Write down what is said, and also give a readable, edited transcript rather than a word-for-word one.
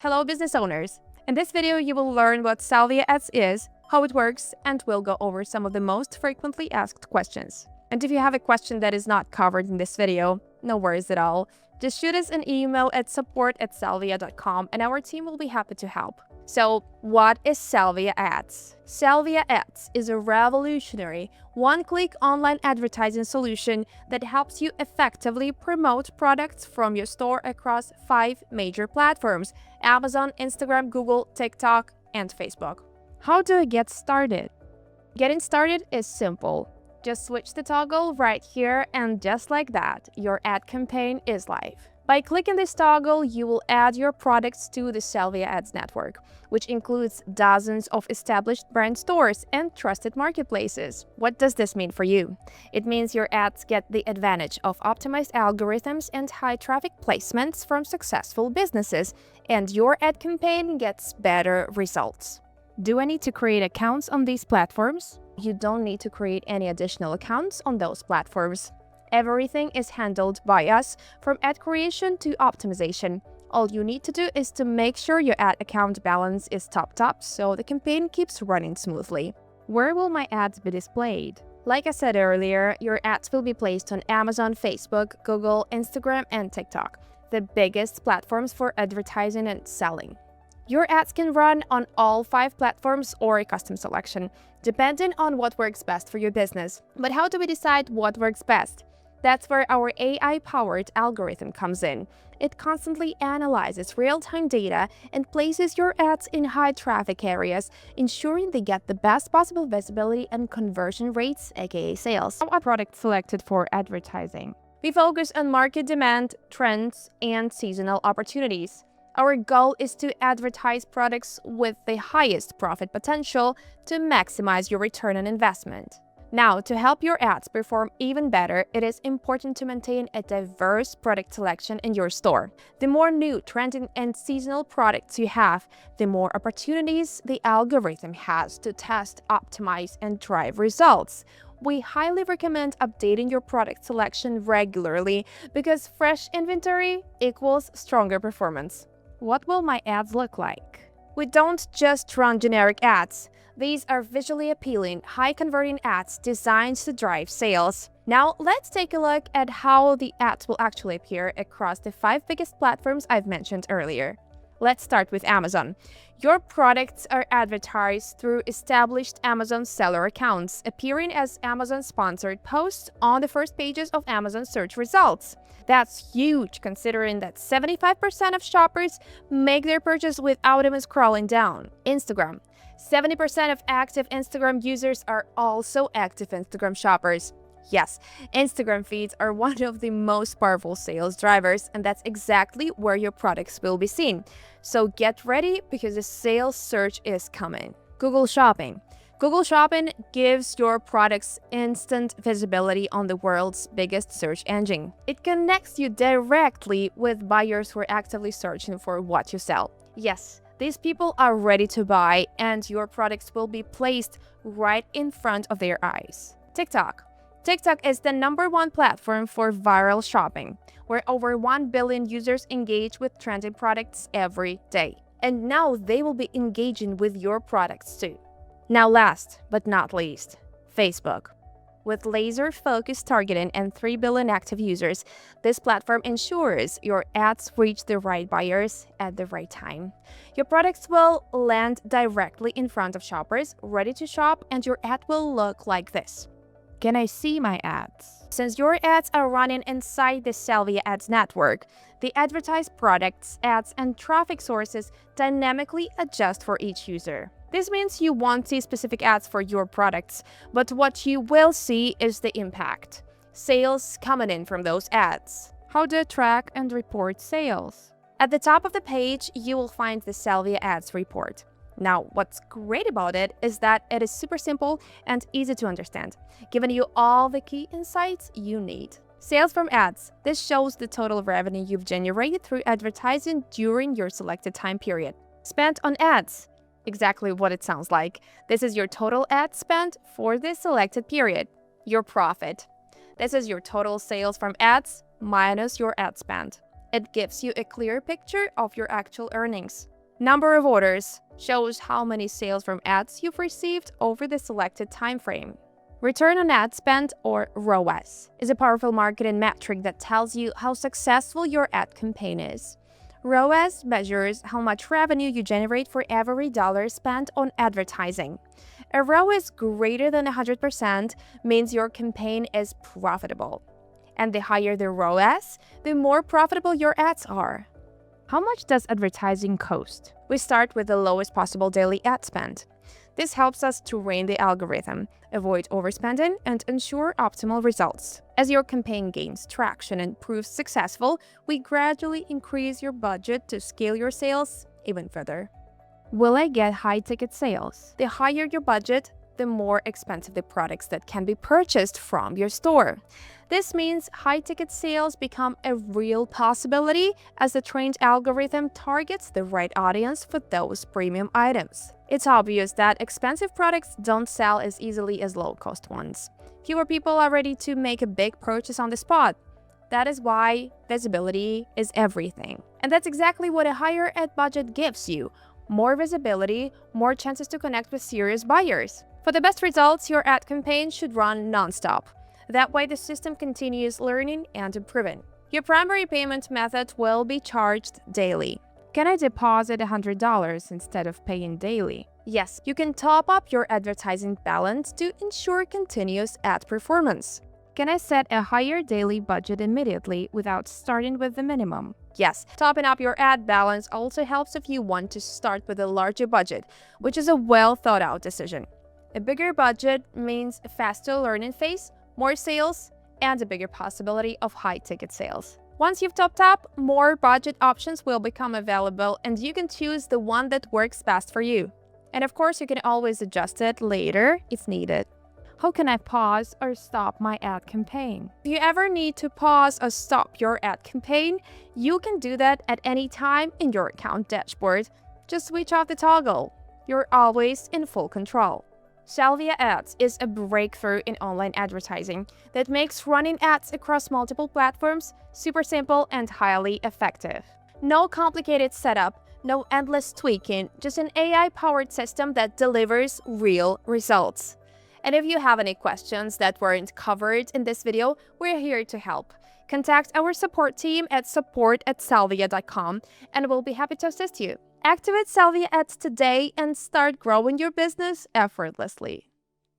Hello business owners! In this video, you will learn what Salvia Ads is, how it works, and we'll go over some of the most frequently asked questions. And if you have a question that is not covered in this video, no worries at all. Just shoot us an email at support@sellvia.com and our team will be happy to help. So, what is Sellvia Ads? Sellvia Ads is a revolutionary, one-click online advertising solution that helps you effectively promote products from your store across 5 major platforms: Amazon, Instagram, Google, TikTok, and Facebook. How do I get started? Getting started is simple. Just switch the toggle right here and just like that, your ad campaign is live. By clicking this toggle, you will add your products to the Sellvia Ads network, which includes dozens of established brand stores and trusted marketplaces. What does this mean for you? It means your ads get the advantage of optimized algorithms and high traffic placements from successful businesses, and your ad campaign gets better results. Do I need to create accounts on these platforms? You don't need to create any additional accounts on those platforms. Everything is handled by us, from ad creation to optimization. All you need to do is to make sure your ad account balance is topped up so the campaign keeps running smoothly. Where will my ads be displayed? Like I said earlier, your ads will be placed on Amazon, Facebook, Google, Instagram, and TikTok, the biggest platforms for advertising and selling. Your ads can run on all 5 platforms or a custom selection, depending on what works best for your business. But how do we decide what works best? That's where our AI-powered algorithm comes in. It constantly analyzes real-time data and places your ads in high-traffic areas, ensuring they get the best possible visibility and conversion rates, aka sales. How are products selected for advertising? We focus on market demand, trends, and seasonal opportunities. Our goal is to advertise products with the highest profit potential to maximize your return on investment. Now, to help your ads perform even better, it is important to maintain a diverse product selection in your store. The more new, trending, and seasonal products you have, the more opportunities the algorithm has to test, optimize, and drive results. We highly recommend updating your product selection regularly because fresh inventory equals stronger performance. What will my ads look like? We don't just run generic ads. These are visually appealing, high-converting ads designed to drive sales. Now, let's take a look at how the ads will actually appear across the 5 biggest platforms I've mentioned earlier. Let's start with Amazon. Your products are advertised through established Amazon seller accounts, appearing as Amazon-sponsored posts on the first pages of Amazon search results. That's huge, considering that 75% of shoppers make their purchase without even scrolling down. Instagram. 70% of active Instagram users are also active Instagram shoppers. Yes, Instagram feeds are one of the most powerful sales drivers, and that's exactly where your products will be seen. So get ready because the sales surge is coming. Google Shopping. Google Shopping gives your products instant visibility on the world's biggest search engine. It connects you directly with buyers who are actively searching for what you sell. Yes, these people are ready to buy, and your products will be placed right in front of their eyes. TikTok. TikTok is the #1 platform for viral shopping, where over 1 billion users engage with trending products every day. And now they will be engaging with your products too. Now last but not least, Facebook. With laser-focused targeting and 3 billion active users, this platform ensures your ads reach the right buyers at the right time. Your products will land directly in front of shoppers ready to shop, and your ad will look like this. Can I see my ads? Since your ads are running inside the Sellvia Ads network, the advertised products, ads, and traffic sources dynamically adjust for each user. This means you won't see specific ads for your products, but what you will see is the impact. Sales coming in from those ads. How to track and report sales? At the top of the page, you will find the Sellvia Ads report. Now, what's great about it is that it is super simple and easy to understand, giving you all the key insights you need. Sales from ads. This shows the total revenue you've generated through advertising during your selected time period. Spent on ads. Exactly what it sounds like. This is your total ad spend for this selected period. Your profit. This is your total sales from ads minus your ad spend. It gives you a clear picture of your actual earnings. Number of orders shows how many sales from ads you've received over the selected time frame. Return on ad spend, or ROAS, is a powerful marketing metric that tells you how successful your ad campaign is. ROAS measures how much revenue you generate for every dollar spent on advertising. A ROAS greater than 100% means your campaign is profitable. And the higher the ROAS, the more profitable your ads are. How much does advertising cost? We start with the lowest possible daily ad spend. This helps us to train the algorithm, avoid overspending, and ensure optimal results. As your campaign gains traction and proves successful, we gradually increase your budget to scale your sales even further. Will I get high-ticket sales? The higher your budget, the more expensive the products that can be purchased from your store. This means high-ticket sales become a real possibility as the trained algorithm targets the right audience for those premium items. It's obvious that expensive products don't sell as easily as low-cost ones. Fewer people are ready to make a big purchase on the spot. That is why visibility is everything. And that's exactly what a higher ad budget gives you. More visibility, more chances to connect with serious buyers. For the best results, your ad campaign should run non-stop. That way, the system continues learning and improving. Your primary payment method will be charged daily. Can I deposit $100 instead of paying daily? Yes, you can top up your advertising balance to ensure continuous ad performance. Can I set a higher daily budget immediately without starting with the minimum? Yes, topping up your ad balance also helps if you want to start with a larger budget, which is a well-thought-out decision. A bigger budget means a faster learning phase, more sales, and a bigger possibility of high-ticket sales. Once you've topped up, more budget options will become available and you can choose the one that works best for you. And of course, you can always adjust it later if needed. How can I pause or stop my ad campaign? If you ever need to pause or stop your ad campaign, you can do that at any time in your account dashboard. Just switch off the toggle. You're always in full control. Salvia Ads is a breakthrough in online advertising that makes running ads across multiple platforms super simple and highly effective. No complicated setup, no endless tweaking, just an AI-powered system that delivers real results. And if you have any questions that weren't covered in this video, we're here to help. Contact our support team at support@sellvia.com and we'll be happy to assist you. Activate Sellvia Ads today and start growing your business effortlessly.